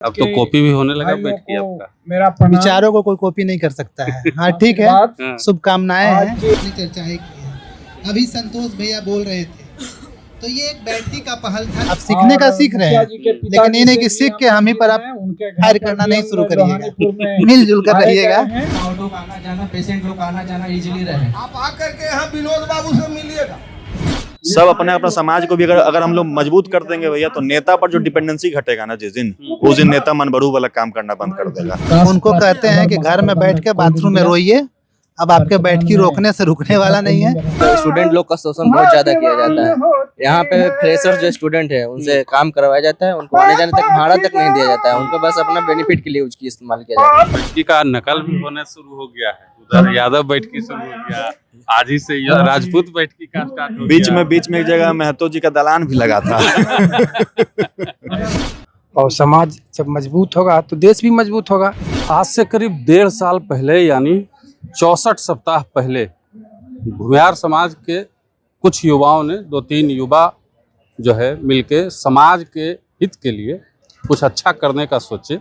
अब तो कॉपी भी होने लगा बैठकी आपका। मेरा विचारों को कोई कॉपी नहीं कर सकता है। हाँ ठीक है, शुभकामनाएं हैं। चर्चा है की है। अभी संतोष भैया बोल रहे थे तो ये एक बैठकी का पहल था। अब सीखने का सीख रहे हैं, लेकिन ये नहीं कि सीख के हम ही पर आप फायर करना नहीं शुरू करिएगा। मिलजुल कर रहिएगा। लोग आना जाना, पेशेंट लोग आना जाना इजीली रहे। आप आकर के यहाँ विनोद बाबू से मिलिएगा। सब अपने अपना समाज को भी अगर हम लोग मजबूत कर देंगे भैया, तो नेता पर जो डिपेंडेंसी घटेगा ना जिस दिन, उस दिन नेता मन बढ़ू वाला काम करना बंद कर देगा। उनको कहते हैं कि घर में बैठ के बाथरूम में रोइए, अब आपके बैठकी रोकने से रुकने वाला नहीं है। स्टूडेंट लोग का शोषण बहुत ज्यादा किया जाता है। यहाँ पे फ्रेशर जो स्टूडेंट है उनसे काम करवाया जाता है, उनको आने जाने तक भाड़ा तक नहीं दिया जाता है, उनको बस अपना बेनिफिट के लिए उसकी इस्तेमाल किया जाता है। बैठकी का नकल भी होना शुरू हो गया है। उधर यादव बैठकी शुरू हो गया, आज ही से राजपूत बैठकी का स्टार्ट हो गया। बीच में एक जगह महतो जी का दलान भी लगा था। और समाज जब मजबूत होगा तो देश भी मजबूत होगा। आज से करीब 1.5 साल पहले, यानी 64 सप्ताह पहले, भूमिहार समाज के कुछ युवाओं ने, 2-3 युवा जो है मिलके समाज के हित के लिए कुछ अच्छा करने का सोचे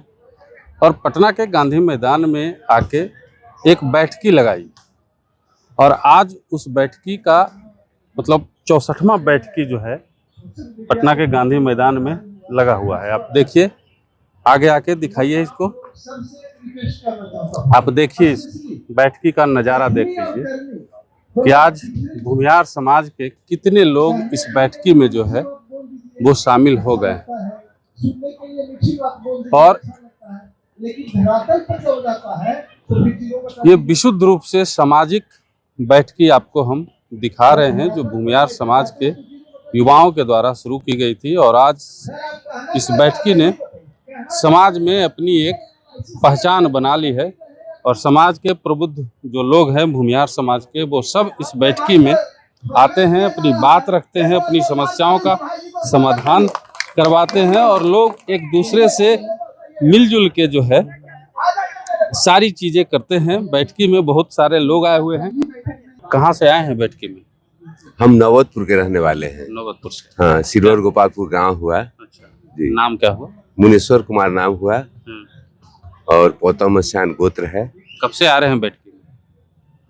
और पटना के गांधी मैदान में आके एक बैठकी लगाई। और आज उस बैठकी का मतलब 64वां बैठकी जो है पटना के गांधी मैदान में लगा हुआ है। आप देखिए, आगे आके दिखाइए इसको। आप देखिए इस बैठकी का नज़ारा देख लीजिए कि आज भूमिहार समाज के कितने लोग इस बैठकी में जो है वो शामिल हो गए। और ये विशुद्ध रूप से सामाजिक बैठकी आपको हम दिखा रहे हैं, जो भूमिहार समाज के युवाओं के द्वारा शुरू की गई थी। और आज इस बैठकी ने समाज में अपनी एक पहचान बना ली है और समाज के प्रबुद्ध जो लोग हैं भूमिहार समाज के, वो सब इस बैठकी में आते हैं, अपनी बात रखते हैं, अपनी समस्याओं का समाधान करवाते हैं और लोग एक दूसरे से मिलजुल के जो है सारी चीजें करते हैं। बैठकी में बहुत सारे लोग आए हुए हैं। कहाँ से आए हैं बैठकी में? हम नवतपुर के रहने वाले हैं। नवतपुर से? हाँ, सिरौर गोपालपुर गांव हुआ। अच्छा जी। नाम क्या हुआ? मुनेश्वर कुमार नाम हुआ और पोतमस्यान गोत्र है। कब से आ रहे हैं बैठकी में?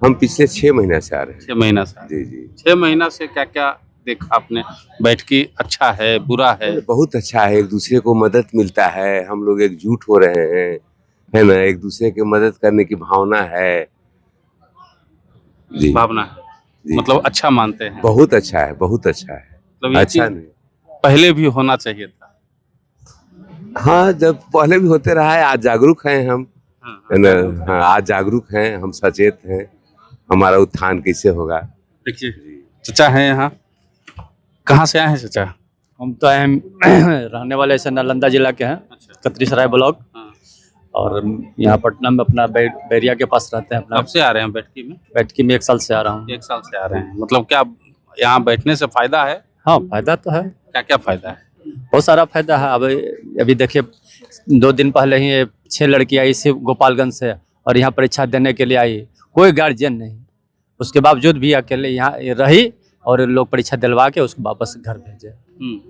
हम पिछले 6 महीना से आ रहे हैं। 6 महीना से? जी जी। 6 महीना से क्या क्या देखा आपने? बैठकी अच्छा है, बुरा है? बहुत अच्छा है, एक दूसरे को मदद मिलता है, हम लोग एकजुट हो रहे हैं, है ना, एक दूसरे की मदद करने की भावना है जी। भावना है जी। मतलब अच्छा मानते हैं? बहुत अच्छा है, बहुत अच्छा है। मतलब अच्छा नहीं, पहले भी होना चाहिए था। हाँ, जब पहले भी होते रहा है। आज जागरूक हैं हम, है ना। हाँ, आज जागरूक हैं हम, सचेत हैं, हमारा उत्थान कैसे होगा। देखिए चचा हैं यहाँ। कहाँ से आए हैं चचा? हम तो रहने वाले से नालंदा जिला के हैं। अच्छा। कतरीसराय ब्लॉक। और यहाँ पटना में अपना बैरिया के पास रहते हैं। अपना कब से आ रहे हैं बैठकी में? बैठकी में 1 साल से आ रहा हूँ। 1 साल से आ रहे हैं। मतलब क्या यहाँ बैठने से फायदा है? हाँ, फायदा तो है। क्या क्या फायदा है? बहुत सारा फायदा है। अभी देखिए, 2 दिन पहले ही 6 लड़की आई से गोपालगंज से और यहाँ परीक्षा देने के लिए आई। कोई गार्जियन नहीं, उसके बावजूद भी अकेले यहाँ रही और लोग परीक्षा दिलवा के उसको वापस घर भेजे।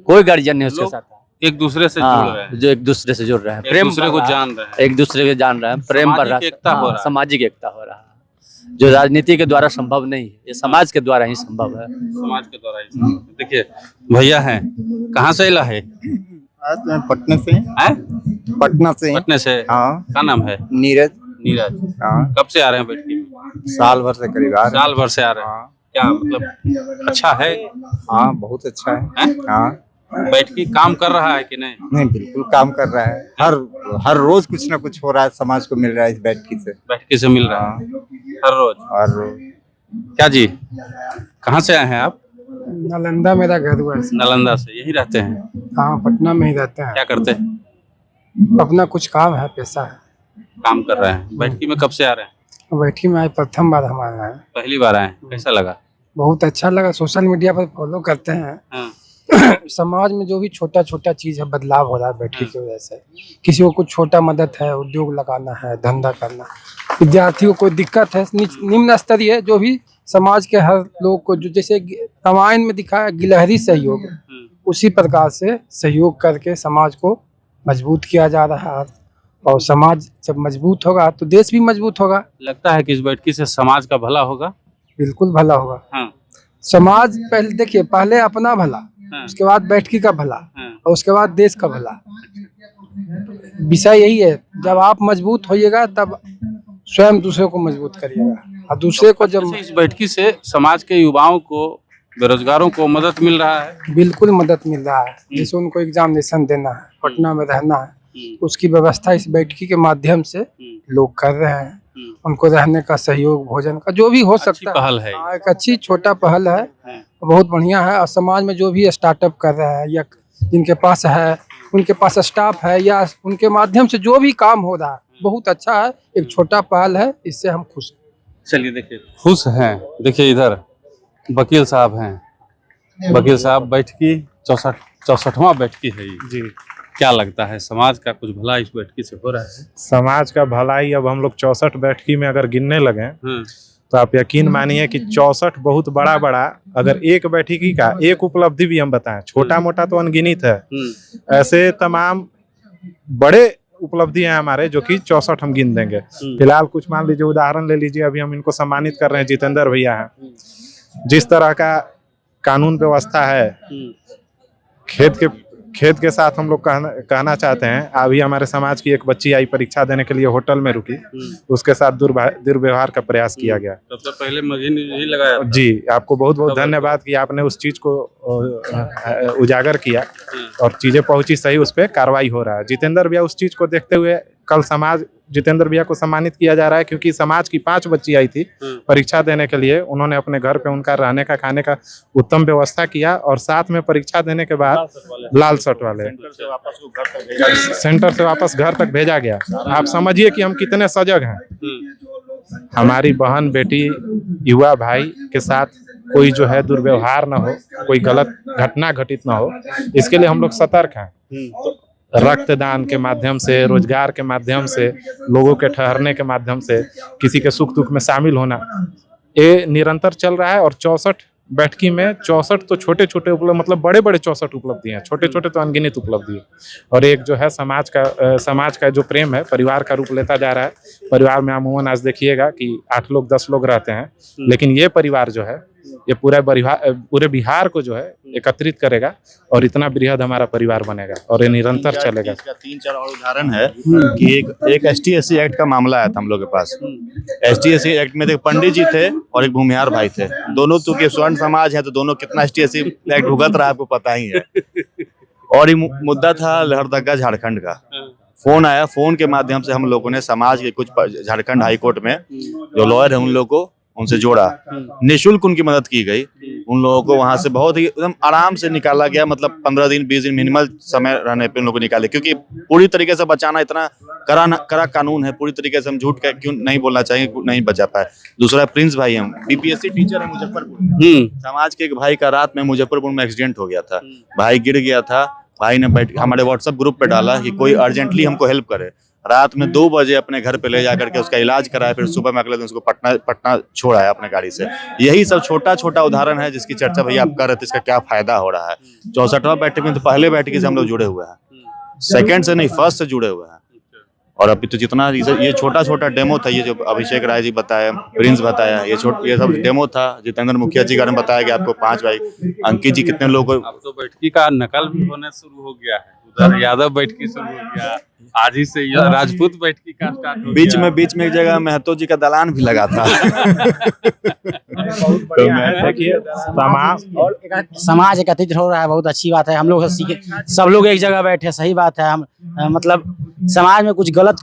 कोई गार्जियन नहीं उसके साथ। एक दूसरे से जुड़ रहे हैं, जो एक दूसरे से जुड़ रहे हैं, एक दूसरे को जान रहे हैं, एक दूसरे को जान रहे हैं, प्रेम बढ़ रहा है, सामाजिक एकता हो रहा है, जो राजनीति के द्वारा संभव नहीं है, ये समाज के द्वारा ही संभव है। समाज के द्वारा ही। देखिए भैया हैं, कहाँ से इला है? पटना से। पटना से। पटने से? हाँ। क्या नाम है? नीरज। नीरज। हाँ। कब से आ रहे हैं बैठकी में? साल भर से करीब आ रहे हैं। साल भर से आ रहे हैं। हाँ। क्या मतलब अच्छा है? हाँ, बहुत अच्छा है। हाँ। बैठकी काम कर रहा है कि नहीं? नहीं, बिल्कुल काम कर रहा है। हर रोज कुछ ना कुछ हो रहा है, समाज को मिल रहा है इस बैठकी से। बैठकी से मिल रहा है हर रोज? हर रोज। क्या जी, कहाँ से आए हैं आप? नालंदा मेरा घर हुआ है। नालंदा से? यही रहते हैं? हाँ, पटना में ही रहते हैं। क्या करते हैं? अपना कुछ काम है, पैसा है। काम कर रहे हैं। बैठकी में कब से आ रहे हैं? बैठकी में आज प्रथम बार हमारा है। पहली बार आए? कैसा लगा? बहुत अच्छा लगा। सोशल मीडिया पर फॉलो करते हैं। हाँ। समाज में जो भी छोटा छोटा चीज है, बदलाव हो रहा है बैठकी की वजह से। किसी को कुछ छोटा मदद है, उद्योग लगाना है, धंधा करना, विद्यार्थियों को दिक्कत है, निम्न स्तरीय जो भी समाज के हर लोग को, जो जैसे रामायण में दिखाया गिलहरी सहयोग, उसी प्रकार से सहयोग करके समाज को मजबूत किया जा रहा है। और समाज जब मजबूत होगा तो देश भी मजबूत होगा। लगता है कि इस बैठकी से समाज का भला होगा। बिल्कुल भला होगा। हाँ। समाज पहले देखिए, पहले अपना भला, हाँ। उसके बाद बैठकी का भला, हाँ। और उसके बाद देश का भला। विषय यही है, जब आप मजबूत होइएगा तब स्वयं दूसरे को मजबूत करिएगा, और दूसरे को जब जैसे इस बैठकी से समाज के युवाओं को, बेरोजगारों को मदद मिल रहा है। बिल्कुल मदद मिल रहा है। जैसे उनको एग्जामिनेशन देना है, पटना में रहना है, उसकी व्यवस्था इस बैठकी के माध्यम से लोग कर रहे हैं। उनको रहने का सहयोग, भोजन का जो भी हो सकता है, पहल है। हाँ, एक अच्छी छोटा पहल है, बहुत बढ़िया है। और समाज में जो भी स्टार्टअप कर रहे हैं या जिनके पास है, उनके पास स्टाफ है, या उनके माध्यम से जो भी काम हो रहा है, बहुत अच्छा है। एक छोटा पहल है, इससे हम खुश हैं। चलिए देखिए, खुश हैं। देखिए इधर वकील साहब हैं। वकील साहब, बैठकी 64वां बैठकी है ये जी। क्या लगता है समाज का कुछ भला इस बैठकी से हो रहा है? समाज का भलाई अब हम लोग 64 बैठकी में अगर गिनने लगे तो आप यकीन मानिए कि 64 बहुत बड़ा अगर एक बैठकी का एक उपलब्धि भी हम बताएं, छोटा मोटा तो अनगिनित है, ऐसे तमाम बड़े उपलब्धि हैं हमारे जो कि 64 हम गिन देंगे। फिलहाल कुछ मान लीजिए, उदाहरण ले लीजिए, अभी हम इनको सम्मानित कर रहे हैं, जितेंद्र भैया हैं। जिस तरह का कानून व्यवस्था है, खेत के साथ हम लोग कहना चाहते हैं। अभी हमारे समाज की एक बच्ची आई परीक्षा देने के लिए, होटल में रुकी, उसके साथ दुर्व्यवहार का प्रयास किया गया। सबसे पहले मशीन यही लगाया जी। आपको बहुत बहुत धन्यवाद कि आपने उस चीज को उजागर किया और चीजें पहुंची सही, उस पर कार्रवाई हो रहा है। जितेंद्र भैया, उस चीज को देखते हुए कल जितेंद्र भैया को सम्मानित किया जा रहा है, क्योंकि समाज की 5 बच्ची आई थी परीक्षा देने के लिए। उन्होंने अपने घर पे उनका रहने का, खाने का उत्तम व्यवस्था किया, और साथ में परीक्षा देने के बाद लाल शर्ट वाले सेंटर से वापस घर तक भेजा गया। आप समझिए कि हम कितने सजग हैं। हमारी बहन, बेटी, युवा भाई के साथ कोई जो है दुर्व्यवहार ना हो, कोई गलत घटना घटित ना हो, इसके लिए हम लोग सतर्क हैं। रक्तदान के माध्यम से, रोजगार के माध्यम से, लोगों के ठहरने के माध्यम से, किसी के सुख दुख में शामिल होना, ये निरंतर चल रहा है। और 64 बैठकी में 64 तो छोटे छोटे उपलब्ध, मतलब बड़े बड़े 64 उपलब्धि हैं, छोटे छोटे तो अनगिनित उपलब्धि है। और एक जो है समाज का जो प्रेम है, परिवार का रूप लेता जा रहा है। परिवार में अमूमन आज देखिएगा कि 8 लोग 10 लोग रहते हैं, लेकिन ये परिवार जो है, ये पूरे बिहार को जो है एकत्रित करेगा, और इतना बृहद हमारा परिवार बनेगा, और ये निरंतर चलेगा। इसका 3-4 और उदाहरण है कि एक ST/SC एक्ट का मामला आया था हम लोग के पास। ST/SC एक्ट में एक पंडित जी थे और एक भूमिहार भाई थे, दोनों चूंकि स्वर्ण समाज है, तो दोनों कितना ST/SC एक्ट भुगत रहा है आपको पता ही है। और ये मुद्दा था लहरदगा झारखंड का। फोन आया, फोन के माध्यम से हम लोगों ने समाज के कुछ झारखंड हाई कोर्ट में जो लॉयर है उन लोगों को उनसे जोड़ा, निःशुल्क उनकी मदद की गई। उन लोगों को वहां से बहुत ही एकदम आराम से निकाला गया, मतलब 15 दिन 20 दिन मिनिमल समय रहने पे उन लोगों को निकाले, क्योंकि पूरी तरीके से बचाना इतना कड़ा कानून है, पूरी तरीके से हम झूठ का क्यों नहीं बोलना चाहिए, नहीं बचा पाए। दूसरा प्रिंस भाई, हम BPSC टीचर है मुजफ्फरपुर। समाज के एक भाई का रात में मुजफ्फरपुर में एक्सीडेंट हो गया था, भाई गिर गया था। भाई ने हमारे व्हाट्सएप ग्रुप पे डाला कि कोई अर्जेंटली हमको हेल्प करे। रात में 2 बजे अपने घर पे ले जाकर के उसका इलाज कराया, फिर सुबह में अगले दिन उसको पटना छोड़ाया अपने गाड़ी से। यही सब छोटा छोटा उदाहरण है जिसकी चर्चा भैया आप कर रहे थे, इसका क्या फायदा हो रहा है। 64वां बैठक में तो पहले बैठक से हम लोग जुड़े हुए हैं, सेकंड से नहीं, फर्स्ट से जुड़े हुए हैं। और अभी तो जितना ये छोटा छोटा डेमो था, ये जो अभिषेक राय जी बताया, प्रिंस बताया, ये सब डेमो था। जितेंद्र मुखिया जी का बताया गया आपको 5 भाई, अंकित जी कितने लोग। अब तो बैठकी का नकल भी होना शुरू हो गया है, उधर यादव बैठकी शुरू हो गया, आज ही से राजपूत बैठकी का स्टार्ट हो गया। बीच में एक जगह महतो जी का दलान भी लगा था। तो देखिए, समाज एकत्रित हो रहा है, बहुत अच्छी बात है। हम लोग सब लोग एक जगह बैठे, सही बात है। हम मतलब समाज में कुछ गलत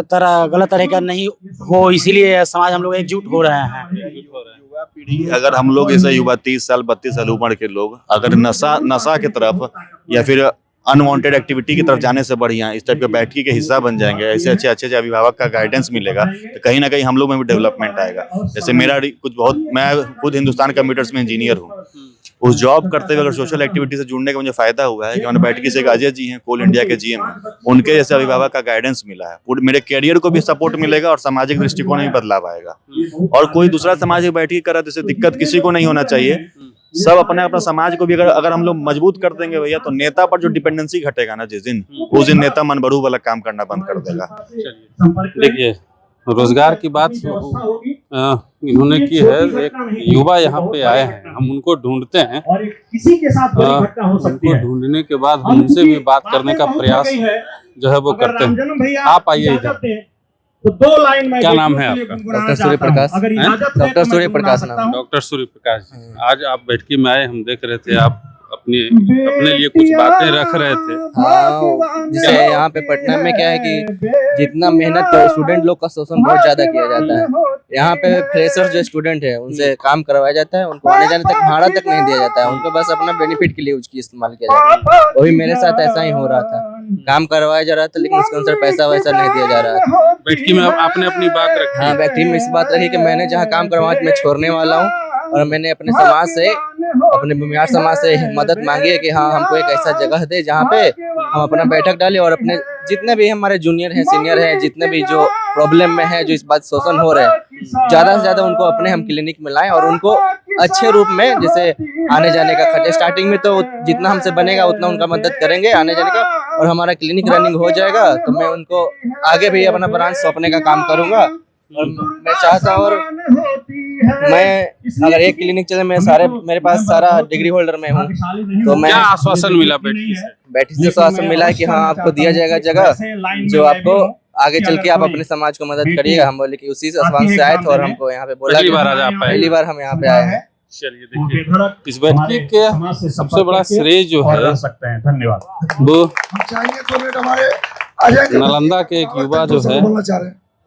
तरह का नहीं हो, इसीलिए समाज हम लोग एकजुट हो रहे हैं। युवा पीढ़ी, अगर हम लोग ऐसे युवा 30 साल 32 साल उम्र के लोग अगर नशा की तरफ या फिर अनवांटेड एक्टिविटी की तरफ जाने से बढ़िया इस टाइप के बैठकी के हिस्सा बन जाएंगे, ऐसे अच्छे अभिभावक का गाइडेंस मिलेगा, तो कहीं ना कहीं हम लोग में भी डेवलपमेंट आएगा। जैसे मेरा मैं खुद हिंदुस्तान कंप्यूटर्स में इंजीनियर हूँ। उस जॉब करते हुए अगर सोशल एक्टिविटी से जुड़ने का मुझे फायदा हुआ है कि मैंने बैठकी से एक अजय जी हैं, कोल इंडिया के GM हैं, उनके जैसे अभिभावक का गाइडेंस मिला है। पूरे मेरे कैरियर को भी सपोर्ट मिलेगा और सामाजिक दृष्टिकोण में भी बदलाव आएगा। और कोई दूसरा सामाजिक बैठकी करा तो इससे दिक्कत किसी को नहीं होना चाहिए। सब अपने अपना समाज को भी अगर हम लोग मजबूत कर देंगे भैया, तो नेता पर जो डिपेंडेंसी घटेगा ना जिस दिन, उस दिन नेता मन बढ़ू वाला काम करना बंद कर देगा। देखिए, रोजगार की बात इन्होंने की है। एक युवा यहाँ पे आए हैं, हम उनको ढूंढते हैं। उनको ढूंढने के बाद हम उनसे भी बात करने का प्रयास जो है वो करते हैं। आप आइए इधर। क्या नाम है आपका? डॉक्टर सूर्य प्रकाश। डॉक्टर सूर्य प्रकाश नाम। डॉक्टर सूर्य प्रकाश जी, आज आप बैठकी में आए, हम देख रहे थे आप अपने लिए कुछ बातें रख रहे थे। हाँ, जैसे यहाँ पे पटना में क्या है कि जितना मेहनत कर स्टूडेंट लोग का शोषण बहुत ज्यादा किया जाता है। यहाँ पे फ्रेशर जो स्टूडेंट है उनसे काम करवाया जाता है, उनको आने जाने तक भाड़ा तक नहीं दिया जाता है, उनको बस अपना बेनिफिट के लिए उसकी इस्तेमाल किया जाता है। वही मेरे साथ ऐसा ही हो रहा था, काम करवाया जा रहा था लेकिन उसके अनुसार पैसा वैसा नहीं दिया जा रहा था। बैठकी में आपने अपनी बात रखी? हाँ, बैठकी में इस बात रखी कि मैंने जहाँ काम करवाया मैं छोड़ने वाला हूँ, और मैंने अपने समाज से, अपने भूमिहार समाज से मदद मांगी है कि हाँ हमको एक ऐसा जगह दे जहाँ पे हम अपना बैठक डालें और अपने जितने भी हमारे जूनियर हैं, सीनियर हैं, जितने भी जो प्रॉब्लम में है, जो इस बात शोषण हो रहे हैं, ज्यादा से ज्यादा उनको अपने हम क्लिनिक में लाएं और उनको अच्छे रूप में, जैसे आने जाने का खर्चा स्टार्टिंग में तो जितना हमसे बनेगा उतना उनका मदद करेंगे आने जाने का, और हमारा क्लिनिक रनिंग हो जाएगा तो मैं उनको आगे भी अपना ब्रांच सौंपने का काम करूंगा। और मैं चाहता हूँ, और मैं अगर एक क्लिनिक चले, मैं मेरे पास सारा डिग्री होल्डर में हूँ, तो मैं क्या आश्वासन मिला बैठकी से? बैठकी से आश्वासन मिला है कि हाँ आपको दिया जाएगा जगह, जो आपको आगे चल के आप अपने समाज को मदद करिएगा। हम बोले कि उसी आश्वासन से आए थे और हमको यहाँ पे बोला पहली बार हम यहाँ पे आए हैं। चलिए, देखिए, इस बैठकी के सबसे बड़ा श्रेय जो है वो नालंदा के एक युवा जो है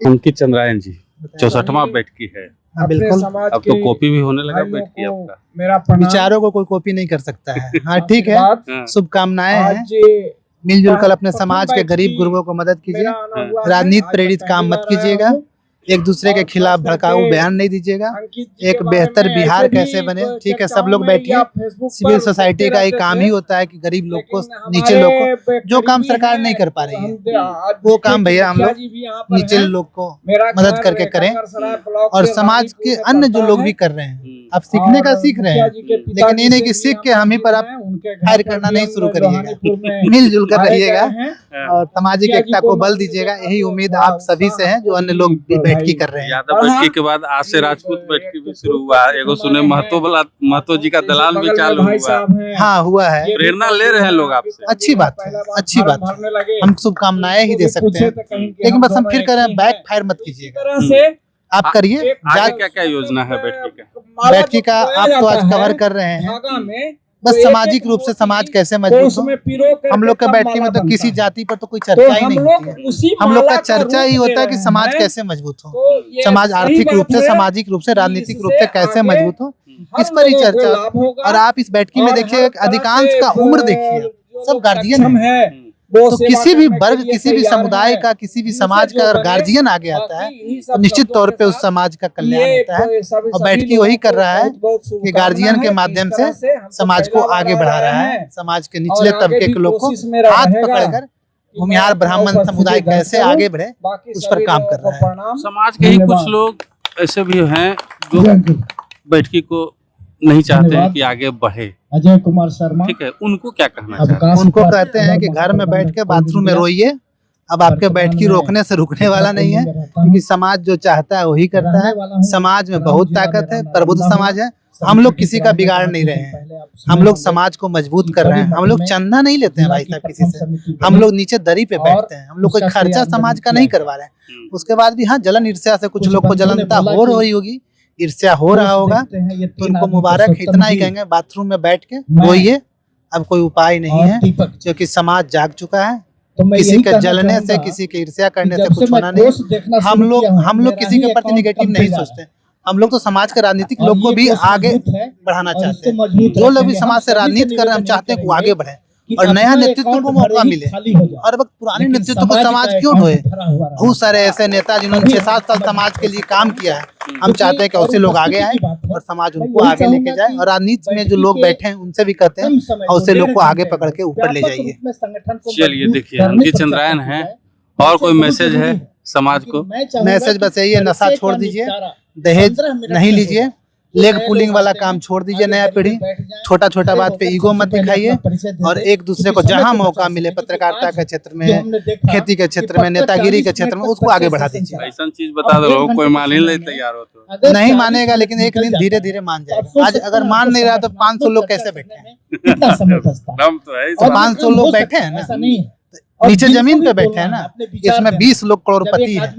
अंकित चंद्रायन जी, 64वां बैठकी है। बिल्कुल। अब तो कॉपी भी होने लगा बैठकी आपका। विचारों को कोई कॉपी नहीं कर सकता है। हाँ, ठीक है, शुभकामनाएं हैं। मिलजुल कर अपने समाज के गरीब गुरबों को मदद कीजिए। राजनीति प्रेरित काम मत कीजिएगा। एक दूसरे के खिलाफ भड़काऊ बयान नहीं दीजिएगा। एक बेहतर बिहार कैसे बने, ठीक है, सब लोग बैठिए। सिविल सोसाइटी का एक काम ही होता है कि गरीब लोग को, नीचे लोग को, जो काम सरकार नहीं कर पा रही है वो काम भैया हम लोग नीचे लोग को मदद करके करें। और समाज के अन्य जो लोग भी कर रहे हैं, आप सीखने का सीख रहे हैं, लेकिन ये नहीं कि सीख के हम ही पर आप फायर करना नहीं शुरू करिएगा। मिलजुल कर रहिएगा और सामाजिक एकता को बल दीजिएगा। यही उम्मीद आप सभी से है जो अन्य लोग बैठकी कर रहे हैं। यादव बैठकी के बाद आज से राजपूत बैठकी भी शुरू हुआ। एगो सुने महतो जी का दलाल भी चालू हुआ। हाँ, हुआ है। प्रेरणा ले रहे हैं लोग आपसे। अच्छी बात है, अच्छी बात है। हम शुभकामनाएं ही दे सकते हैं, लेकिन बस हम फिर करें, बैक फायर मत कीजिएगा। आप करिए। आगे क्या क्या योजना है बैठकी का आप तो आज कवर कर रहे हैं। बस सामाजिक रूप से समाज कैसे मजबूत हो। हम लोग का बैठकी में तो किसी जाति पर तो कोई चर्चा ही नहीं होती है। हम लोग का चर्चा ही होता है कि समाज कैसे मजबूत हो, समाज आर्थिक रूप से, सामाजिक रूप से, राजनीतिक रूप से कैसे मजबूत हो, इस पर ही चर्चा। और आप इस बैठकी में देखिए, अधिकांश का उम्र देखिए, सब गार्जियन है। तो किसी भी वर्ग, किसी भी समुदाय का, किसी भी समाज का अगर गार्जियन आगे आता है तो निश्चित तौर पे उस समाज का कल्याण होता है। और बैठकी वही कर रहा है कि गार्जियन के माध्यम से समाज को आगे बढ़ा रहा है। समाज के निचले तबके के लोग को हाथ पकड़कर भूमिहार ब्राह्मण समुदाय कैसे आगे बढ़े, उस पर काम कर रहा है। समाज के ही कुछ लोग ऐसे भी हैं जो बैठकी को नहीं चाहते हैं कि आगे बढ़े। अजय कुमार शर्मा, ठीक है, उनको क्या कहना चाहते हैं? उनको कहते हैं कि घर में बैठ के बाथरूम में रोइए। अब आपके बैठकी रोकने से रुकने वाला नहीं है, क्योंकि समाज जो चाहता है वही करता है। समाज में बहुत ताकत है, प्रबुद्ध समाज है। हम लोग किसी का बिगाड़ नहीं रहे हैं। हम लोग समाज को मजबूत कर रहे हैं। हम लोग चंदा नहीं लेते हैं भाई साहब किसी से। हम लोग नीचे दरी पे बैठते हैं। हम लोग कोई खर्चा समाज का नहीं करवा रहे हैं। उसके बाद भी हाँ, जलन ईर्ष्या से कुछ लोग को जलनता हो रही होगी, ईर्ष्या हो रहा होगा, तो उनको मुबारक। इतना ही कहेंगे, बाथरूम में बैठ के रोइए। अब कोई उपाय नहीं है, क्योंकि समाज जाग चुका है। किसी के जलने से, किसी के ईर्ष्या करने से कुछ होना नहीं। हम लोग किसी के प्रति निगेटिव नहीं सोचते। हम लोग तो समाज के राजनीतिक लोग को भी आगे बढ़ाना चाहते हैं। जो लोग भी समाज से राजनीति कर रहे हैं, हम चाहते हैं कि वो आगे बढ़े और नया नेतृत्व को मौका मिले। और वक्त पुराने नेतृत्व को समाज क्यों ढोए? बहुत सारे ऐसे नेता जिन्होंने 6-7 साल समाज के लिए काम किया है। हम चाहते हैं कि ऐसे लोग आगे आए और समाज उनको आगे लेके जाए। और राजनीति में जो लोग बैठे हैं उनसे भी कहते हैं ऐसे लोग को आगे पकड़ के ऊपर ले जाइए। चलिए, देखिए, अंकित चंद्रायन है। और कोई मैसेज है समाज को? मैसेज बस यही है, नशा छोड़ दीजिए, दहेज नहीं लीजिए, लेग पुलिंग वाला काम छोड़ दीजिए। नया पीढ़ी छोटा छोटा बात पे ईगो मत दिखाइए और एक दूसरे को जहां मौका मिले पत्रकारिता के क्षेत्र में, खेती के क्षेत्र में, नेतागिरी के क्षेत्र में, उसको आगे बढ़ा दीजिए। ऐसा चीज बता दो कोई मान ही नहीं तैयार हो तो नहीं मानेगा, लेकिन एक दिन धीरे धीरे मान जाएगा। आज अगर मान नहीं रहा तो 500 लोग कैसे बैठे हैं? दम तो है। 500 लोग बैठे हैं ना, नीचे जमीन पे बैठे हैं ना। इसमें 20 लोग करोड़पति हैं,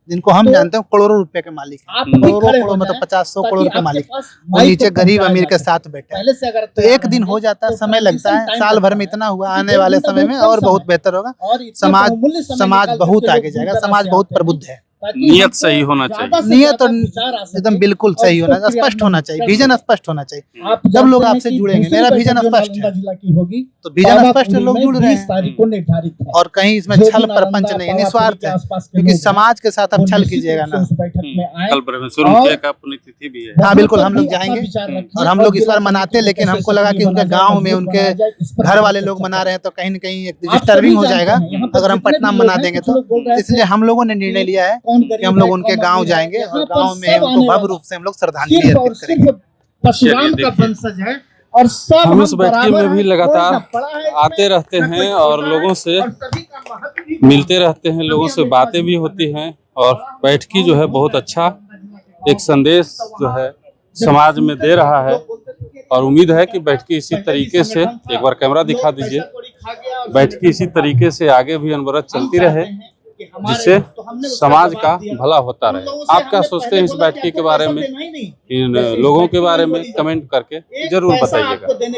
जिनको हम जानते हैं करोड़ों रुपए के मालिक हैं। करोड़ों मतलब 50-100 करोड़ के मालिक, और नीचे गरीब अमीर के साथ बैठे हैं। तो एक दिन हो जाता है, समय लगता है। साल भर में इतना हुआ, आने वाले समय में और बहुत बेहतर होगा। समाज बहुत आगे जाएगा। समाज बहुत प्रबुद्ध है। नियत सही होना चाहिए। नियत और एकदम बिल्कुल सही होना, स्पष्ट होना चाहिए। विजन स्पष्ट होना चाहिए, तब लोग आपसे जुड़ेंगे। मेरा विजन स्पष्ट है तो विजन स्पष्ट है, लोग जुड़ रहे हैं। और कहीं इसमें छल प्रपंच नहीं, निस्वार्थ है। क्योंकि समाज के साथ आप छल कीजिएगा ना। कल प्रोफेसर मुखिया का पुण्यतिथि भी है। हाँ बिल्कुल, हम लोग जाएंगे और हम लोग इस बार मनाते हैं, लेकिन हमको लगा कि उनके गाँव में उनके घर वाले लोग मना रहे हैं तो कहीं न कहीं एक डिस्टर्बिंग हो जाएगा अगर हम पटना में मना देंगे तो। इसलिए हम लोगों ने निर्णय लिया है कि हम लोग उनके गांव जाएंगे और गांव में उनको भव्य रूप से हम लोग श्रद्धांजलि अर्पित करेंगे। परशुराम का वंशज है और सब हम इस बैठकी में भी लगातार आते रहते हैं और लोगों से मिलते रहते हैं, लोगों से बातें भी होती हैं। और बैठकी जो है बहुत अच्छा एक संदेश जो है समाज में दे रहा है। और उम्मीद है कि बैठकी इसी तरीके से, एक बार कैमरा दिखा दीजिए, बैठकी इसी तरीके से आगे भी अनवरत चलती रहे, जिससे समाज का भला होता रहे। आप क्या सोचते हैं इस बैठकी के बारे में, इन लोगों के बारे में? कमेंट करके जरूर बताइएगा।